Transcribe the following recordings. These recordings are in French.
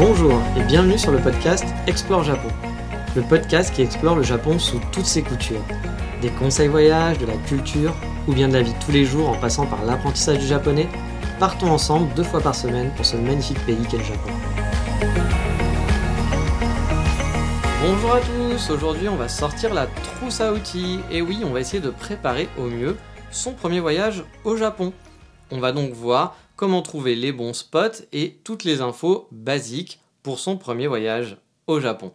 Bonjour et bienvenue sur le podcast Explore Japon. Le podcast qui explore le Japon sous toutes ses coutures. Des conseils voyages, de la culture ou bien de la vie de tous les jours en passant par l'apprentissage du japonais, partons ensemble 2 fois par semaine pour ce magnifique pays qu'est le Japon. Bonjour à tous, aujourd'hui on va sortir la trousse à outils. Et oui, on va essayer de préparer au mieux son premier voyage au Japon. On va donc voir comment trouver les bons spots et toutes les infos basiques pour son premier voyage au Japon.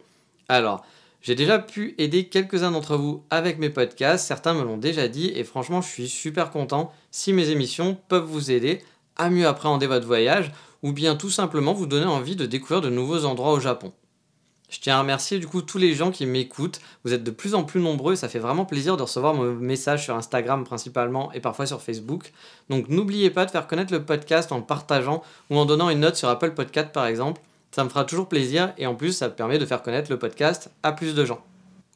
Alors, j'ai déjà pu aider quelques-uns d'entre vous avec mes podcasts, certains me l'ont déjà dit et franchement je suis super content si mes émissions peuvent vous aider à mieux appréhender votre voyage ou bien tout simplement vous donner envie de découvrir de nouveaux endroits au Japon. Je tiens à remercier du coup tous les gens qui m'écoutent, vous êtes de plus en plus nombreux et ça fait vraiment plaisir de recevoir vos messages sur Instagram principalement et parfois sur Facebook. Donc n'oubliez pas de faire connaître le podcast en le partageant ou en donnant une note sur Apple Podcast par exemple, ça me fera toujours plaisir et en plus ça permet de faire connaître le podcast à plus de gens.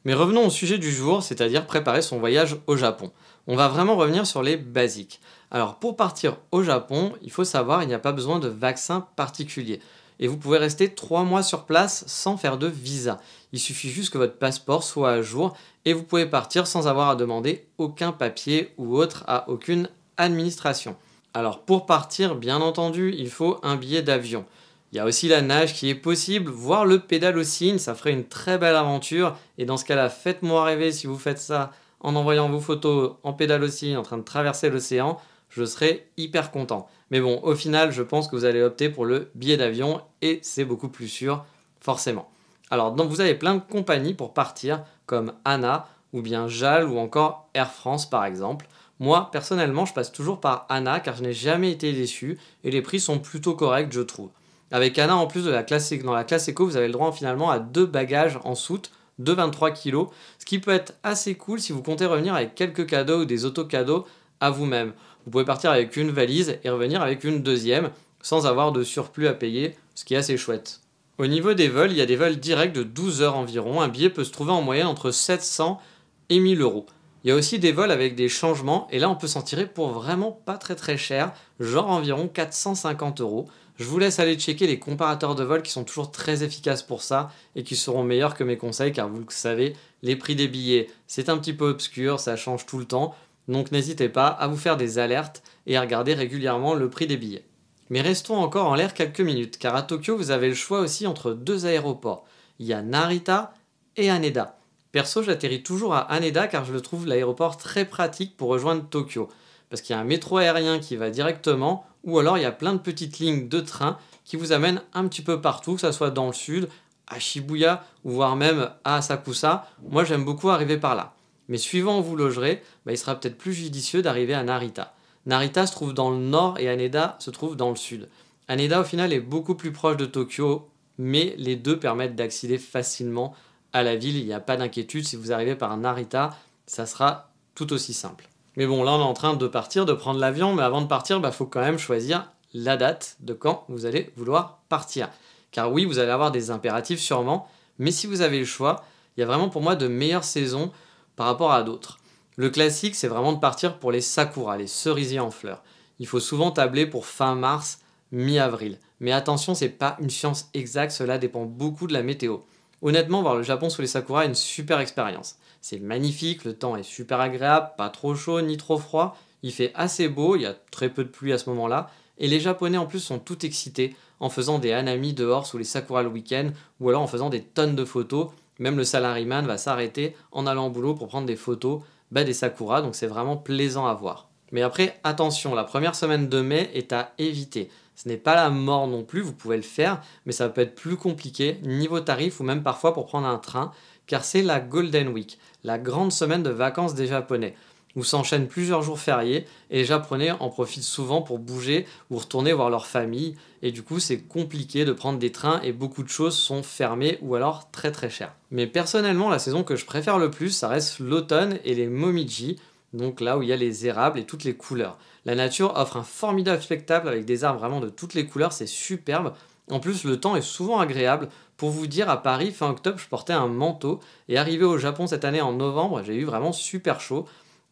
Mais revenons au sujet du jour, c'est-à-dire préparer son voyage au Japon. On va vraiment revenir sur les basiques. Alors pour partir au Japon, il faut savoir il n'y a pas besoin de vaccin particulier. Et vous pouvez rester 3 mois sur place sans faire de visa. Il suffit juste que votre passeport soit à jour et vous pouvez partir sans avoir à demander aucun papier ou autre à aucune administration. Alors pour partir, bien entendu, il faut un billet d'avion. Il y a aussi la nage qui est possible, voire le pédalo-cygne, ça ferait une très belle aventure. Et dans ce cas-là, faites-moi rêver si vous faites ça en envoyant vos photos en pédalo-cygne en train de traverser l'océan. Je serai hyper content. Mais bon, au final, je pense que vous allez opter pour le billet d'avion et c'est beaucoup plus sûr, forcément. Alors, donc vous avez plein de compagnies pour partir, comme ANA, ou bien JAL, ou encore Air France, par exemple. Moi, personnellement, je passe toujours par ANA, car je n'ai jamais été déçu, et les prix sont plutôt corrects, je trouve. Avec ANA, en plus de dans la classe éco, vous avez le droit finalement à 2 bagages en soute, de 23 kg, ce qui peut être assez cool si vous comptez revenir avec quelques cadeaux ou des auto-cadeaux à vous-même. Vous pouvez partir avec une valise et revenir avec une deuxième sans avoir de surplus à payer, ce qui est assez chouette. Au niveau des vols, il y a des vols directs de 12 heures environ. Un billet peut se trouver en moyenne entre 700 et 1000 euros. Il y a aussi des vols avec des changements et là on peut s'en tirer pour vraiment pas très cher, genre environ 450 euros. Je vous laisse aller checker les comparateurs de vols qui sont toujours très efficaces pour ça et qui seront meilleurs que mes conseils car vous le savez, les prix des billets c'est un petit peu obscur, ça change tout le temps. Donc n'hésitez pas à vous faire des alertes et à regarder régulièrement le prix des billets. Mais restons encore en l'air quelques minutes, car à Tokyo, vous avez le choix aussi entre 2 aéroports. Il y a Narita et Haneda. Perso, j'atterris toujours à Haneda car je le trouve l'aéroport très pratique pour rejoindre Tokyo. Parce qu'il y a un métro aérien qui va directement, ou alors il y a plein de petites lignes de train qui vous amènent un petit peu partout, que ce soit dans le sud, à Shibuya, ou voire même à Asakusa. Moi, j'aime beaucoup arriver par là. Mais suivant où vous logerez, il sera peut-être plus judicieux d'arriver à Narita. Narita se trouve dans le nord et Haneda se trouve dans le sud. Haneda au final est beaucoup plus proche de Tokyo, mais les deux permettent d'accéder facilement à la ville. Il n'y a pas d'inquiétude, si vous arrivez par Narita, ça sera tout aussi simple. Mais bon, là on est en train de partir, de prendre l'avion, mais avant de partir, faut quand même choisir la date de quand vous allez vouloir partir. Car oui, vous allez avoir des impératifs sûrement, mais si vous avez le choix, il y a vraiment pour moi de meilleures saisons par rapport à d'autres. Le classique, c'est vraiment de partir pour les sakura, les cerisiers en fleurs. Il faut souvent tabler pour fin mars, mi-avril. Mais attention, c'est pas une science exacte, cela dépend beaucoup de la météo. Honnêtement, voir le Japon sous les sakura est une super expérience. C'est magnifique, le temps est super agréable, pas trop chaud ni trop froid, il fait assez beau, il y a très peu de pluie à ce moment-là, et les Japonais en plus sont tout excités en faisant des hanami dehors sous les sakura le week-end, ou alors en faisant des tonnes de photos. Même le salaryman va s'arrêter en allant au boulot pour prendre des photos des sakura, donc c'est vraiment plaisant à voir. Mais après, attention, la première semaine de mai est à éviter. Ce n'est pas la mort non plus, vous pouvez le faire, mais ça peut être plus compliqué, niveau tarif ou même parfois pour prendre un train, car c'est la Golden Week, la grande semaine de vacances des Japonais, où s'enchaînent plusieurs jours fériés, et les Japonais en profitent souvent pour bouger ou retourner voir leur famille, et du coup c'est compliqué de prendre des trains et beaucoup de choses sont fermées ou alors très chères. Mais personnellement, la saison que je préfère le plus, ça reste l'automne et les momiji, donc là où il y a les érables et toutes les couleurs. La nature offre un formidable spectacle avec des arbres vraiment de toutes les couleurs, c'est superbe. En plus, le temps est souvent agréable. Pour vous dire, à Paris, fin octobre, je portais un manteau, et arrivé au Japon cette année en novembre, j'ai eu vraiment super chaud.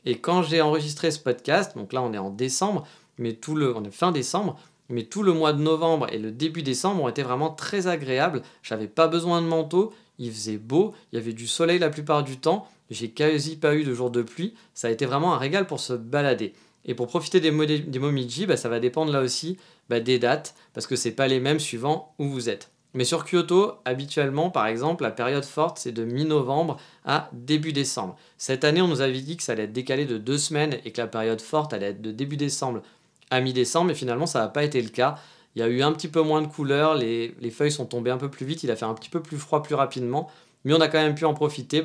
Et quand j'ai enregistré ce podcast, donc là on est en décembre, mais on est fin décembre, mais tout le mois de novembre et le début décembre ont été vraiment très agréables. J'avais pas besoin de manteau, il faisait beau, il y avait du soleil la plupart du temps, j'ai quasi pas eu de jours de pluie, ça a été vraiment un régal pour se balader. Et pour profiter des Momiji, ça va dépendre là aussi des dates, parce que c'est pas les mêmes suivant où vous êtes. Mais sur Kyoto, habituellement, par exemple, la période forte, c'est de mi-novembre à début décembre. Cette année, on nous avait dit que ça allait être décalé de 2 semaines et que la période forte allait être de début décembre à mi-décembre, mais finalement, ça n'a pas été le cas. Il y a eu un petit peu moins de couleurs, les feuilles sont tombées un peu plus vite, il a fait un petit peu plus froid plus rapidement, mais on a quand même pu en profiter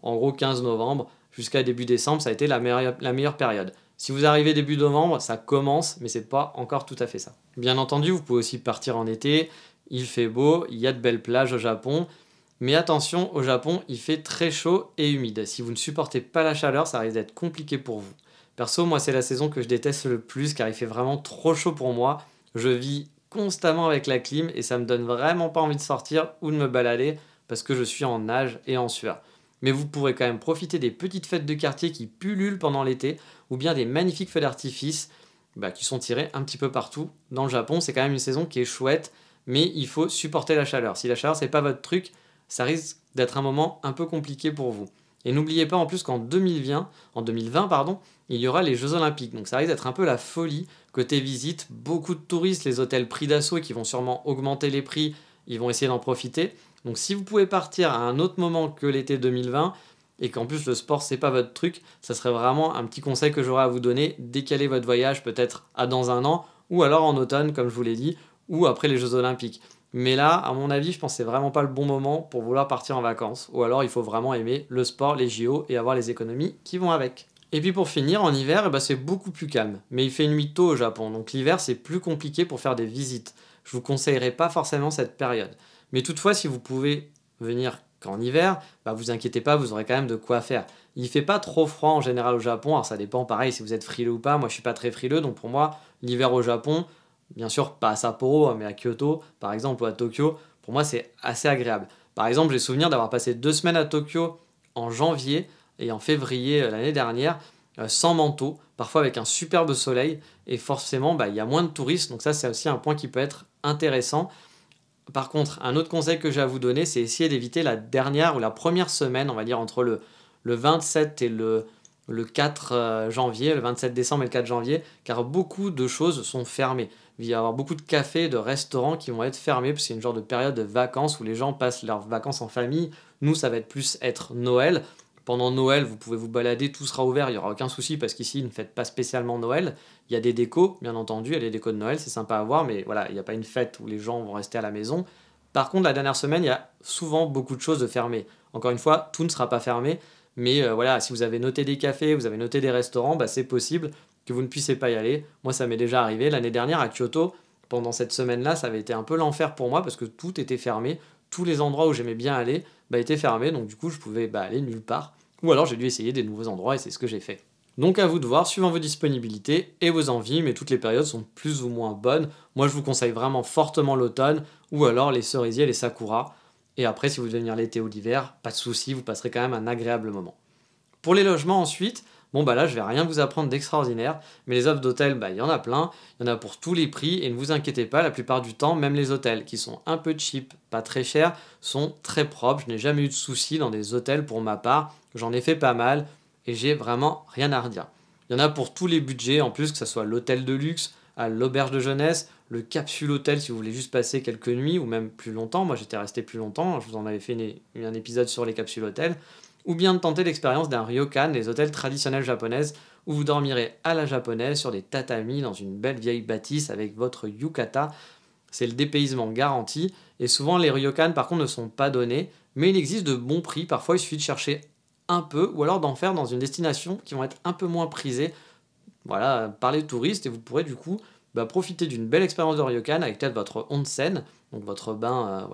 en gros 15 novembre jusqu'à début décembre, ça a été la meilleure période. Si vous arrivez début novembre, ça commence, mais c'est pas encore tout à fait ça. Bien entendu, vous pouvez aussi partir en été, il fait beau, il y a de belles plages au Japon, mais attention, au Japon, il fait très chaud et humide. Si vous ne supportez pas la chaleur, ça risque d'être compliqué pour vous. Perso, moi, c'est la saison que je déteste le plus car il fait vraiment trop chaud pour moi. Je vis constamment avec la clim et ça me donne vraiment pas envie de sortir ou de me balader parce que je suis en nage et en sueur. Mais vous pourrez quand même profiter des petites fêtes de quartier qui pullulent pendant l'été ou bien des magnifiques feux d'artifice qui sont tirés un petit peu partout. Dans le Japon, c'est quand même une saison qui est chouette, mais il faut supporter la chaleur. Si la chaleur, c'est pas votre truc, ça risque d'être un moment un peu compliqué pour vous. Et n'oubliez pas en plus qu'en 2020, il y aura les Jeux Olympiques. Donc ça risque d'être un peu la folie. Côté visite, beaucoup de touristes, les hôtels pris d'assaut qui vont sûrement augmenter les prix, ils vont essayer d'en profiter. Donc si vous pouvez partir à un autre moment que l'été 2020, et qu'en plus le sport c'est pas votre truc, ça serait vraiment un petit conseil que j'aurais à vous donner. Décalez votre voyage peut-être à dans un an, ou alors en automne comme je vous l'ai dit, ou après les Jeux Olympiques. Mais là, à mon avis, je pense que c'est vraiment pas le bon moment pour vouloir partir en vacances. Ou alors il faut vraiment aimer le sport, les JO et avoir les économies qui vont avec. Et puis pour finir, en hiver, c'est beaucoup plus calme. Mais il fait nuit tôt au Japon, donc l'hiver c'est plus compliqué pour faire des visites. Je vous conseillerais pas forcément cette période. Mais toutefois, si vous pouvez venir qu'en hiver, vous inquiétez pas, vous aurez quand même de quoi faire. Il fait pas trop froid en général au Japon, alors ça dépend pareil si vous êtes frileux ou pas. Moi je suis pas très frileux, donc pour moi, l'hiver au Japon, bien sûr pas à Sapporo, mais à Kyoto par exemple ou à Tokyo, pour moi c'est assez agréable. Par exemple, j'ai souvenir d'avoir passé 2 semaines à Tokyo en janvier et en février l'année dernière, sans manteau, parfois avec un superbe soleil, et forcément il y a moins de touristes, donc ça c'est aussi un point qui peut être intéressant. Par contre, un autre conseil que j'ai à vous donner, c'est essayer d'éviter la dernière ou la première semaine, on va dire entre le 27 et le 4 janvier, le 27 décembre et le 4 janvier, car beaucoup de choses sont fermées. Il va y avoir beaucoup de cafés, de restaurants qui vont être fermés, parce que c'est une genre de période de vacances où les gens passent leurs vacances en famille. Nous, ça va être Noël. Pendant Noël, vous pouvez vous balader, tout sera ouvert, il n'y aura aucun souci, parce qu'ici, ils ne fêtent pas spécialement Noël. Il y a des décos, bien entendu, il y a des décos de Noël, c'est sympa à voir, mais voilà, il n'y a pas une fête où les gens vont rester à la maison. Par contre, la dernière semaine, il y a souvent beaucoup de choses de fermées. Encore une fois, tout ne sera pas fermé, mais voilà, si vous avez noté des cafés, vous avez noté des restaurants, c'est possible que vous ne puissiez pas y aller. Moi, ça m'est déjà arrivé. L'année dernière, à Kyoto, pendant cette semaine-là, ça avait été un peu l'enfer pour moi, parce que tout était fermé. Tous les endroits où j'aimais bien aller étaient fermés, donc du coup, je pouvais aller nulle part. Ou alors j'ai dû essayer des nouveaux endroits et c'est ce que j'ai fait. Donc à vous de voir, suivant vos disponibilités et vos envies, mais toutes les périodes sont plus ou moins bonnes. Moi je vous conseille vraiment fortement l'automne, ou alors les cerisiers, les sakuras. Et après si vous devez venir l'été ou l'hiver, pas de souci, vous passerez quand même un agréable moment. Pour les logements ensuite, là je vais rien vous apprendre d'extraordinaire, mais les offres d'hôtels, il y en a plein, il y en a pour tous les prix, et ne vous inquiétez pas, la plupart du temps, même les hôtels qui sont un peu cheap, pas très chers, sont très propres. Je n'ai jamais eu de soucis dans des hôtels pour ma part, j'en ai fait pas mal, et j'ai vraiment rien à redire. Il y en a pour tous les budgets, en plus que ce soit l'hôtel de luxe, à l'auberge de jeunesse, le capsule hôtel si vous voulez juste passer quelques nuits, ou même plus longtemps. Moi j'étais resté plus longtemps, je vous en avais fait un épisode sur les capsules hôtels. Ou bien de tenter l'expérience d'un ryokan, les hôtels traditionnels japonaises, où vous dormirez à la japonaise sur des tatamis dans une belle vieille bâtisse avec votre yukata. C'est le dépaysement garanti, et souvent les ryokan par contre ne sont pas donnés, mais il existe de bons prix, parfois il suffit de chercher un peu, ou alors d'en faire dans une destination qui vont être un peu moins prisées, par les touristes, et vous pourrez du coup profiter d'une belle expérience de ryokan avec peut-être votre onsen, donc votre bain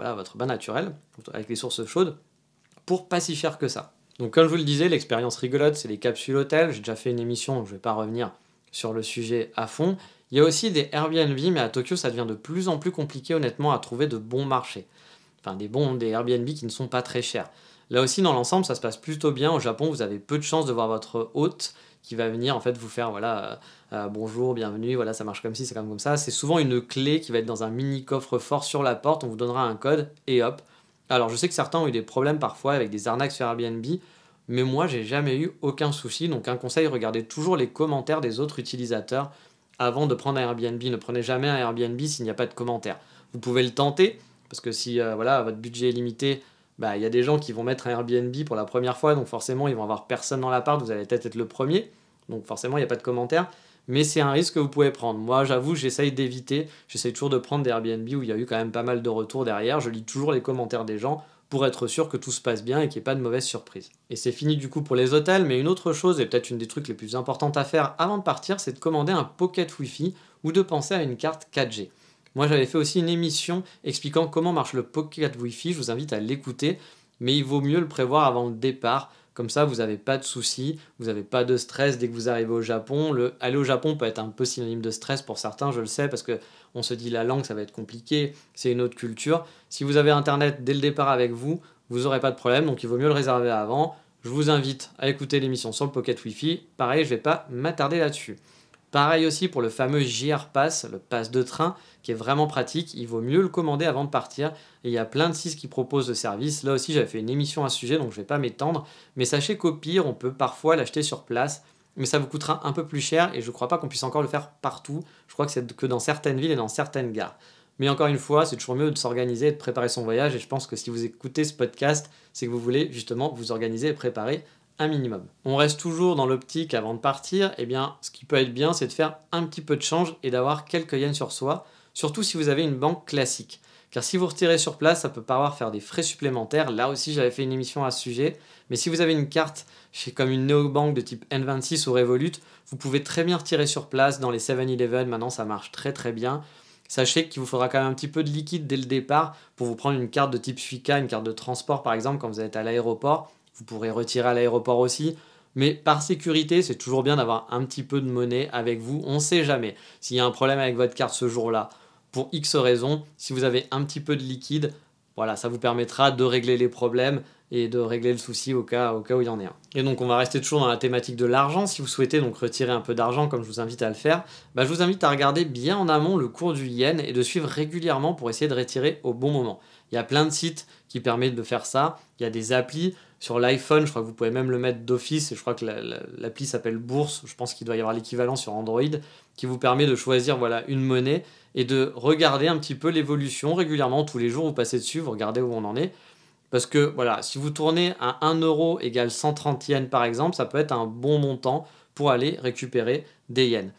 naturel, avec les sources chaudes, pour pas si cher que ça. Donc comme je vous le disais, l'expérience rigolote, c'est les capsules hôtels. J'ai déjà fait une émission, donc je ne vais pas revenir sur le sujet à fond. Il y a aussi des Airbnb, mais à Tokyo, ça devient de plus en plus compliqué, honnêtement, à trouver de bons marchés. Enfin, des Airbnb qui ne sont pas très chers. Là aussi, dans l'ensemble, ça se passe plutôt bien. Au Japon, vous avez peu de chances de voir votre hôte qui va venir en fait vous faire voilà bonjour, bienvenue, voilà ça marche comme ci, c'est comme ça. C'est souvent une clé qui va être dans un mini coffre-fort sur la porte, on vous donnera un code et hop. Alors je sais que certains ont eu des problèmes parfois avec des arnaques sur Airbnb, mais moi j'ai jamais eu aucun souci. Donc un conseil, regardez toujours les commentaires des autres utilisateurs avant de prendre un Airbnb. Ne prenez jamais un Airbnb s'il n'y a pas de commentaires. Vous pouvez le tenter, parce que si voilà, votre budget est limité, bah, y a des gens qui vont mettre un Airbnb pour la première fois, donc forcément ils vont avoir personne dans l'appart, vous allez peut-être être le premier, donc forcément il n'y a pas de commentaires, mais c'est un risque que vous pouvez prendre. Moi j'avoue, j'essaye d'éviter, j'essaye toujours de prendre des Airbnb où il y a eu quand même pas mal de retours derrière, je lis toujours les commentaires des gens pour être sûr que tout se passe bien et qu'il n'y ait pas de mauvaise surprise. Et c'est fini du coup pour les hôtels, mais une autre chose, et peut-être une des trucs les plus importantes à faire avant de partir, c'est de commander un pocket Wi-Fi ou de penser à une carte 4G. Moi, j'avais fait aussi une émission expliquant comment marche le Pocket Wi-Fi. Je vous invite à l'écouter, mais il vaut mieux le prévoir avant le départ. Comme ça, vous n'avez pas de soucis, vous n'avez pas de stress dès que vous arrivez au Japon. Aller au Japon peut être un peu synonyme de stress pour certains, je le sais, parce que on se dit la langue, ça va être compliqué, c'est une autre culture. Si vous avez Internet dès le départ avec vous, vous n'aurez pas de problème, donc il vaut mieux le réserver avant. Je vous invite à écouter l'émission sur le Pocket Wi-Fi. Pareil, je ne vais pas m'attarder là-dessus. Pareil aussi pour le fameux JR Pass, le pass de train, qui est vraiment pratique. Il vaut mieux le commander avant de partir. Et il y a plein de sites qui proposent ce service. Là aussi, j'avais fait une émission à ce sujet, donc je ne vais pas m'étendre. Mais sachez qu'au pire, on peut parfois l'acheter sur place. Mais ça vous coûtera un peu plus cher et je ne crois pas qu'on puisse encore le faire partout. Je crois que c'est que dans certaines villes et dans certaines gares. Mais encore une fois, c'est toujours mieux de s'organiser et de préparer son voyage. Et je pense que si vous écoutez ce podcast, c'est que vous voulez justement vous organiser et préparer un minimum. On reste toujours dans l'optique avant de partir, et bien ce qui peut être bien, c'est de faire un petit peu de change et d'avoir quelques yens sur soi, surtout si vous avez une banque classique. Car si vous retirez sur place, ça peut parfois faire des frais supplémentaires. Là aussi, j'avais fait une émission à ce sujet. Mais si vous avez une carte chez comme une néobanque de type N26 ou Revolut, vous pouvez très bien retirer sur place dans les 7-Eleven. Maintenant, ça marche très très bien. Sachez qu'il vous faudra quand même un petit peu de liquide dès le départ pour vous prendre une carte de type Suica, une carte de transport par exemple quand vous êtes à l'aéroport. Vous pourrez retirer à l'aéroport aussi. Mais par sécurité, c'est toujours bien d'avoir un petit peu de monnaie avec vous. On ne sait jamais. S'il y a un problème avec votre carte ce jour-là, pour X raisons, si vous avez un petit peu de liquide, voilà, ça vous permettra de régler les problèmes et de régler le souci au cas où il y en ait un. Et donc on va rester toujours dans la thématique de l'argent. Si vous souhaitez donc retirer un peu d'argent, comme je vous invite à le faire, je vous invite à regarder bien en amont le cours du yen et de suivre régulièrement pour essayer de retirer au bon moment. Il y a plein de sites qui permettent de faire ça. Il y a des applis. Sur l'iPhone, je crois que vous pouvez même le mettre d'office, et je crois que l'appli s'appelle Bourse, je pense qu'il doit y avoir l'équivalent sur Android, qui vous permet de choisir voilà, une monnaie et de regarder un petit peu l'évolution régulièrement, tous les jours vous passez dessus, vous regardez où on en est. Parce que voilà, si vous tournez à 1 euro égale 130 yens par exemple, ça peut être un bon montant pour aller récupérer des yens.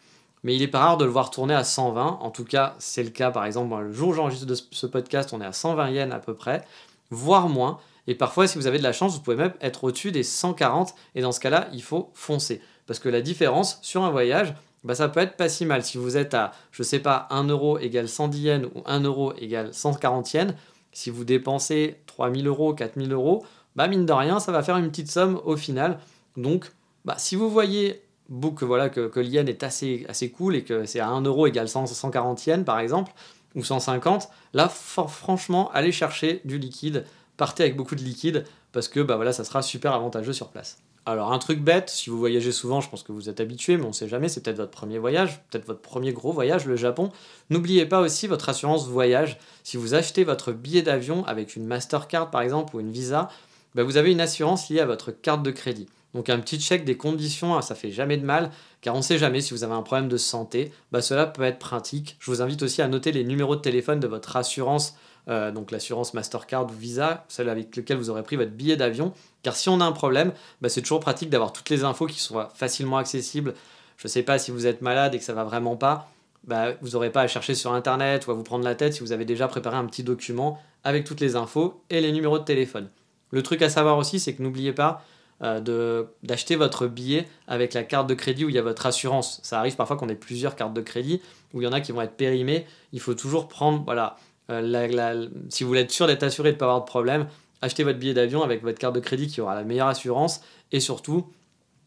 Mais il est pas rare de le voir tourner à 120, en tout cas c'est le cas par exemple, le jour où j'enregistre ce podcast, on est à 120 yens à peu près, voire moins. Et parfois, si vous avez de la chance, vous pouvez même être au-dessus des 140. Et dans ce cas-là, il faut foncer. Parce que la différence sur un voyage, ça peut être pas si mal. Si vous êtes à, je sais pas, 1 euro égale 110 yens ou 1 euro égale 140 yens, si vous dépensez 3000 euros, 4000 euros, mine de rien, ça va faire une petite somme au final. Donc, si vous voyez que le yen est assez cool et que c'est à 1 euro égale 140 yens par exemple, ou 150, là, franchement, allez chercher du liquide. Partez avec beaucoup de liquide parce que ça sera super avantageux sur place. Alors un truc bête, si vous voyagez souvent, je pense que vous êtes habitué, mais on ne sait jamais, c'est peut-être votre premier voyage, peut-être votre premier gros voyage, le Japon. N'oubliez pas aussi votre assurance voyage. Si vous achetez votre billet d'avion avec une Mastercard par exemple ou une Visa, vous avez une assurance liée à votre carte de crédit. Donc un petit check des conditions, ça fait jamais de mal, car on ne sait jamais si vous avez un problème de santé, cela peut être pratique. Je vous invite aussi à noter les numéros de téléphone de votre assurance, donc l'assurance Mastercard ou Visa, celle avec laquelle vous aurez pris votre billet d'avion, car si on a un problème, c'est toujours pratique d'avoir toutes les infos qui soient facilement accessibles. Je ne sais pas si vous êtes malade et que ça va vraiment pas, vous n'aurez pas à chercher sur internet ou à vous prendre la tête si vous avez déjà préparé un petit document avec toutes les infos et les numéros de téléphone. Le truc à savoir aussi, c'est que n'oubliez pas d'acheter votre billet avec la carte de crédit où il y a votre assurance. Ça arrive parfois qu'on ait plusieurs cartes de crédit, où il y en a qui vont être périmées. Il faut toujours prendre, si vous voulez être sûr d'être assuré de ne pas avoir de problème, achetez votre billet d'avion avec votre carte de crédit qui aura la meilleure assurance, et surtout,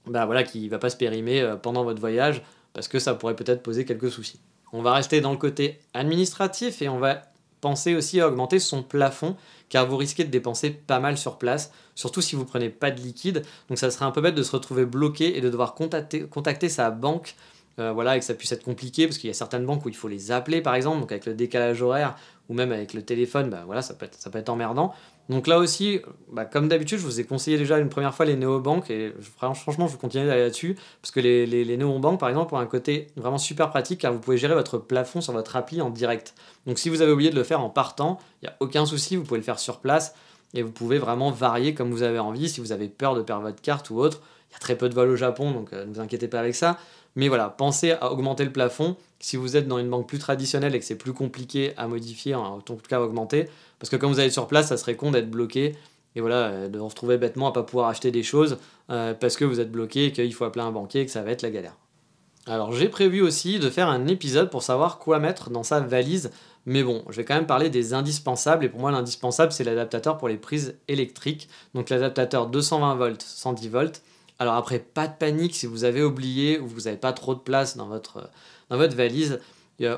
qui ne va pas se périmer pendant votre voyage, parce que ça pourrait peut-être poser quelques soucis. On va rester dans le côté administratif et on va pensez aussi à augmenter son plafond, car vous risquez de dépenser pas mal sur place, surtout si vous prenez pas de liquide. Donc ça serait un peu bête de se retrouver bloqué et de devoir contacter sa banque. Voilà, et que ça puisse être compliqué, parce qu'il y a certaines banques où il faut les appeler par exemple, donc avec le décalage horaire, ou même avec le téléphone, bah, voilà, ça peut être emmerdant. Donc là aussi, bah, comme d'habitude, je vous ai conseillé déjà une première fois les néobanques, et franchement, je vous continue d'aller là-dessus, parce que les néobanques, par exemple, ont un côté vraiment super pratique, car vous pouvez gérer votre plafond sur votre appli en direct. Donc si vous avez oublié de le faire en partant, il n'y a aucun souci, vous pouvez le faire sur place, et vous pouvez vraiment varier comme vous avez envie, si vous avez peur de perdre votre carte ou autre. Il y a très peu de vols au Japon, donc ne vous inquiétez pas avec ça. Mais voilà, pensez à augmenter le plafond. Si vous êtes dans une banque plus traditionnelle et que c'est plus compliqué à modifier, en tout cas à augmenter, parce que quand vous allez sur place, ça serait con d'être bloqué et voilà, de vous retrouver bêtement à pas pouvoir acheter des choses parce que vous êtes bloqué et qu'il faut appeler un banquier et que ça va être la galère. Alors j'ai prévu aussi de faire un épisode pour savoir quoi mettre dans sa valise, mais bon, je vais quand même parler des indispensables, et pour moi l'indispensable c'est l'adaptateur pour les prises électriques, donc l'adaptateur 220 volts, 110 volts. Alors après, pas de panique si vous avez oublié ou vous n'avez pas trop de place dans votre valise.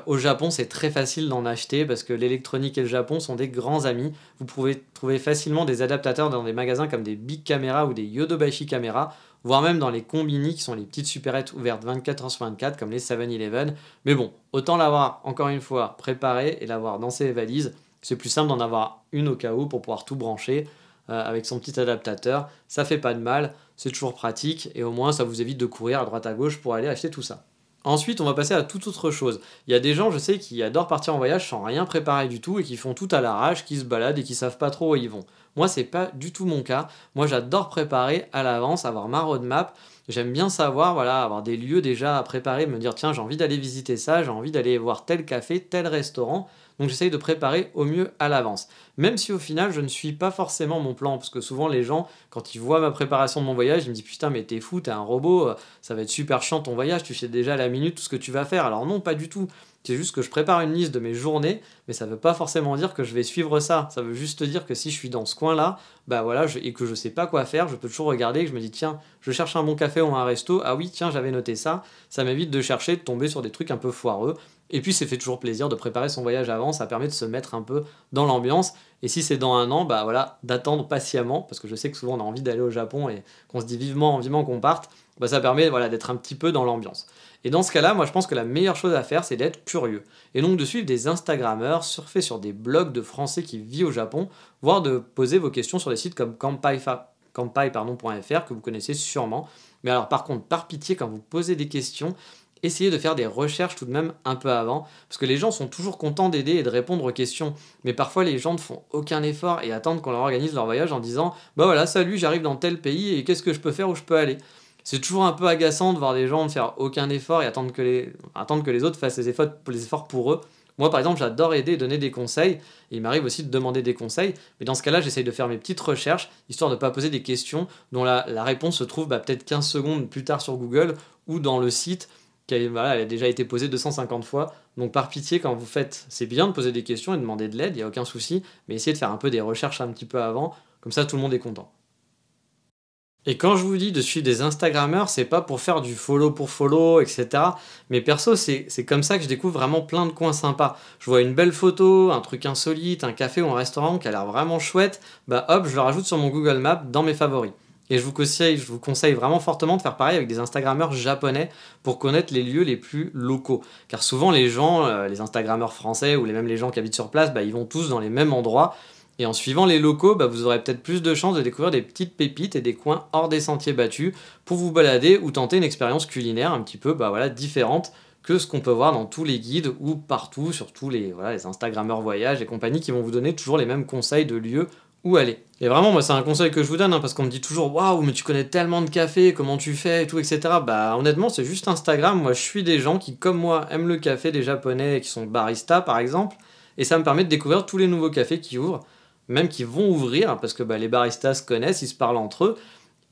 Au Japon, c'est très facile d'en acheter parce que l'électronique et le Japon sont des grands amis. Vous pouvez trouver facilement des adaptateurs dans des magasins comme des Big Camera ou des Yodobashi Camera, voire même dans les combini qui sont les petites supérettes ouvertes 24h/24 comme les 7-Eleven. Mais bon, autant l'avoir encore une fois préparé et l'avoir dans ses valises. C'est plus simple d'en avoir une au cas où pour pouvoir tout brancher avec son petit adaptateur. Ça fait pas de mal, c'est toujours pratique et au moins ça vous évite de courir à droite à gauche pour aller acheter tout ça. Ensuite, on va passer à toute autre chose. Il y a des gens, je sais, qui adorent partir en voyage sans rien préparer du tout et qui font tout à l'arrache, qui se baladent et qui savent pas trop où ils vont. Moi, c'est pas du tout mon cas. Moi, j'adore préparer à l'avance, avoir ma roadmap. J'aime bien savoir, voilà, avoir des lieux déjà à préparer, me dire tiens, j'ai envie d'aller visiter ça, j'ai envie d'aller voir tel café, tel restaurant. Donc j'essaye de préparer au mieux à l'avance. Même si au final, je ne suis pas forcément mon plan, parce que souvent les gens, quand ils voient ma préparation de mon voyage, ils me disent putain, mais t'es fou, t'es un robot, ça va être super chiant ton voyage, tu sais déjà à la minute tout ce que tu vas faire. Alors non, pas du tout. C'est juste que je prépare une liste de mes journées, mais ça ne veut pas forcément dire que je vais suivre ça. Ça veut juste dire que si je suis dans ce coin-là, bah voilà, et que je sais pas quoi faire, je peux toujours regarder et que je me dis tiens, je cherche un bon café ou un resto, ah oui, tiens, j'avais noté ça. Ça m'évite de chercher, de tomber sur des trucs un peu foireux. Et puis, ça fait toujours plaisir de préparer son voyage avant, ça permet de se mettre un peu dans l'ambiance. Et si c'est dans un an, bah voilà, d'attendre patiemment, parce que je sais que souvent on a envie d'aller au Japon et qu'on se dit vivement qu'on parte, bah ça permet voilà, d'être un petit peu dans l'ambiance. Et dans ce cas-là, moi je pense que la meilleure chose à faire, c'est d'être curieux. Et donc de suivre des Instagrammeurs, surfer sur des blogs de Français qui vivent au Japon, voire de poser vos questions sur des sites comme Kanpai.fr que vous connaissez sûrement. Mais alors par contre, par pitié, quand vous posez des questions, essayez de faire des recherches tout de même un peu avant, parce que les gens sont toujours contents d'aider et de répondre aux questions, mais parfois les gens ne font aucun effort et attendent qu'on leur organise leur voyage en disant « Bah voilà, salut, j'arrive dans tel pays et qu'est-ce que je peux faire, où je peux aller ?» C'est toujours un peu agaçant de voir des gens ne faire aucun effort et attendre que les autres fassent les efforts pour eux. Moi, par exemple, j'adore aider et donner des conseils, et il m'arrive aussi de demander des conseils, mais dans ce cas-là, j'essaye de faire mes petites recherches, histoire de ne pas poser des questions dont la réponse se trouve peut-être 15 secondes plus tard sur Google ou dans le site, elle a déjà été posée 250 fois. Donc par pitié, quand vous faites, c'est bien de poser des questions et de demander de l'aide, il n'y a aucun souci, mais essayez de faire un peu des recherches un petit peu avant, comme ça tout le monde est content. Et quand je vous dis de suivre des Instagrammeurs, c'est pas pour faire du follow pour follow, etc. Mais perso, c'est comme ça que je découvre vraiment plein de coins sympas. Je vois une belle photo, un truc insolite, un café ou un restaurant qui a l'air vraiment chouette, bah hop, je le rajoute sur mon Google Maps dans mes favoris. Et je vous conseille vraiment fortement de faire pareil avec des Instagrammeurs japonais pour connaître les lieux les plus locaux. Car souvent les gens, les Instagrammeurs français ou même les gens qui habitent sur place, bah, ils vont tous dans les mêmes endroits. Et en suivant les locaux, bah, vous aurez peut-être plus de chances de découvrir des petites pépites et des coins hors des sentiers battus pour vous balader ou tenter une expérience culinaire un petit peu différente que ce qu'on peut voir dans tous les guides ou partout, surtout les Instagrammeurs voyage et compagnie qui vont vous donner toujours les mêmes conseils de lieux où aller. Et vraiment, moi, c'est un conseil que je vous donne, parce qu'on me dit toujours « Waouh, mais tu connais tellement de cafés, comment tu fais, et tout, etc. » Bah, honnêtement, c'est juste Instagram. Moi, je suis des gens qui, comme moi, aiment le café, des Japonais qui sont baristas, par exemple, et ça me permet de découvrir tous les nouveaux cafés qui ouvrent, même qui vont ouvrir, parce que les baristas se connaissent, ils se parlent entre eux,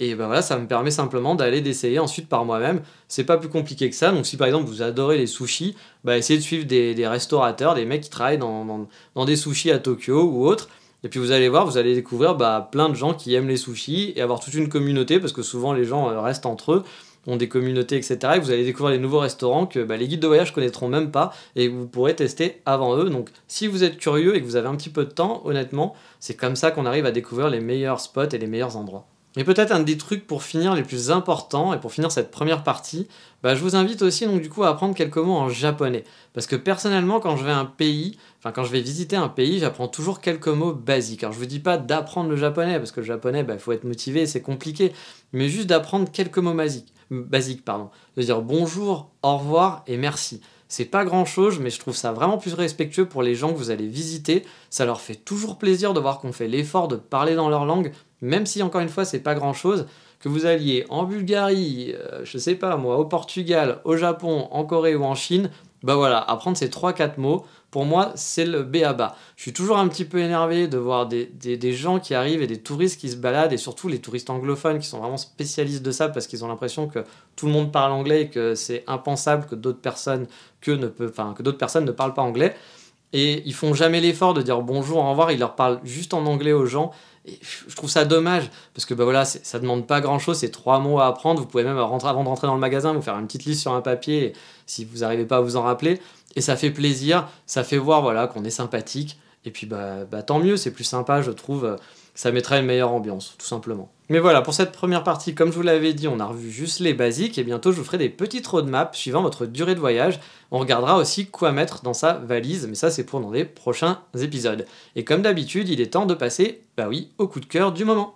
et voilà, ça me permet simplement d'essayer ensuite par moi-même. C'est pas plus compliqué que ça. Donc si par exemple vous adorez les sushis, essayez de suivre des restaurateurs, des mecs qui travaillent dans des sushis à Tokyo ou autres. Et puis vous allez voir, vous allez découvrir plein de gens qui aiment les sushis et avoir toute une communauté, parce que souvent les gens restent entre eux. ont des communautés, etc. Et vous allez découvrir les nouveaux restaurants que les guides de voyage connaîtront même pas et que vous pourrez tester avant eux. Donc si vous êtes curieux et que vous avez un petit peu de temps, honnêtement, c'est comme ça qu'on arrive à découvrir les meilleurs spots et les meilleurs endroits. Et peut-être un des trucs pour finir les plus importants, et pour finir cette première partie, je vous invite aussi donc du coup à apprendre quelques mots en japonais. Parce que personnellement, quand je vais visiter un pays, j'apprends toujours quelques mots basiques. Alors je vous dis pas d'apprendre le japonais, parce que le japonais, il faut être motivé, c'est compliqué, mais juste d'apprendre quelques mots basiques, de dire bonjour, au revoir et merci. C'est pas grand chose, mais je trouve ça vraiment plus respectueux pour les gens que vous allez visiter. Ça leur fait toujours plaisir de voir qu'on fait l'effort de parler dans leur langue, même si encore une fois c'est pas grand chose. Que vous alliez en Bulgarie, je sais pas moi, au Portugal, au Japon, en Corée ou en Chine, voilà, apprendre ces 3-4 mots, pour moi c'est le b.a.-ba. Je suis toujours un petit peu énervé de voir des gens qui arrivent et des touristes qui se baladent, et surtout les touristes anglophones qui sont vraiment spécialistes de ça parce qu'ils ont l'impression que tout le monde parle anglais et que c'est impensable que d'autres personnes ne parlent pas anglais. Et ils font jamais l'effort de dire bonjour, au revoir, ils leur parlent juste en anglais aux gens. Et je trouve ça dommage, parce que ça demande pas grand chose, c'est 3 mots à apprendre. Vous pouvez même avant de rentrer dans le magasin, vous faire une petite liste sur un papier, si vous n'arrivez pas à vous en rappeler. Et ça fait plaisir, ça fait voir qu'on est sympathique. Et puis tant mieux, c'est plus sympa, je trouve. Ça mettrait une meilleure ambiance, tout simplement. Mais voilà, pour cette première partie, comme je vous l'avais dit, on a revu juste les basiques, et bientôt je vous ferai des petites roadmaps suivant votre durée de voyage. On regardera aussi quoi mettre dans sa valise, mais ça c'est pour dans les prochains épisodes. Et comme d'habitude, il est temps de passer, au coup de cœur du moment.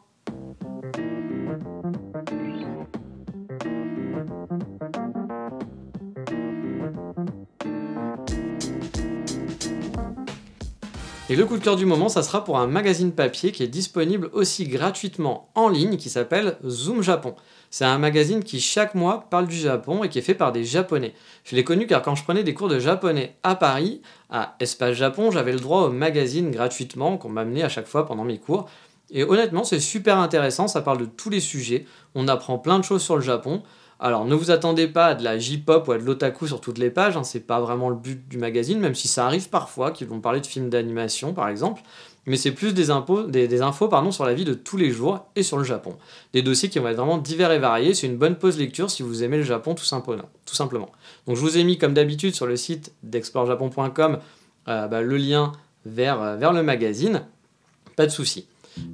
Et le coup de cœur du moment, ça sera pour un magazine papier qui est disponible aussi gratuitement en ligne, qui s'appelle Zoom Japon. C'est un magazine qui chaque mois parle du Japon et qui est fait par des Japonais. Je l'ai connu car quand je prenais des cours de japonais à Paris, à Espace Japon, j'avais le droit au magazine gratuitement qu'on m'amenait à chaque fois pendant mes cours. Et honnêtement, c'est super intéressant, ça parle de tous les sujets, on apprend plein de choses sur le Japon. Alors ne vous attendez pas à de la J-pop ou à de l'otaku sur toutes les pages, c'est pas vraiment le but du magazine, même si ça arrive parfois, qu'ils vont parler de films d'animation par exemple, mais c'est plus des infos sur la vie de tous les jours et sur le Japon. Des dossiers qui vont être vraiment divers et variés, c'est une bonne pause lecture si vous aimez le Japon tout simplement. Donc je vous ai mis comme d'habitude sur le site d'explorejapon.com le lien vers le magazine, pas de souci.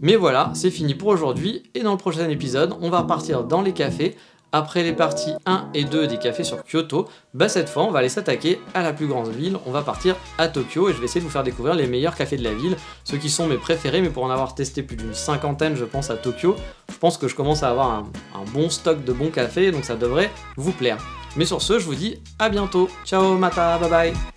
Mais voilà, c'est fini pour aujourd'hui, et dans le prochain épisode, on va repartir dans les cafés. Après les parties 1 et 2 des cafés sur Kyoto, cette fois on va aller s'attaquer à la plus grande ville, on va partir à Tokyo et je vais essayer de vous faire découvrir les meilleurs cafés de la ville, ceux qui sont mes préférés, mais pour en avoir testé plus d'une 50aine je pense à Tokyo, je pense que je commence à avoir un bon stock de bons cafés, donc ça devrait vous plaire. Mais sur ce, je vous dis à bientôt, ciao, mata, bye bye.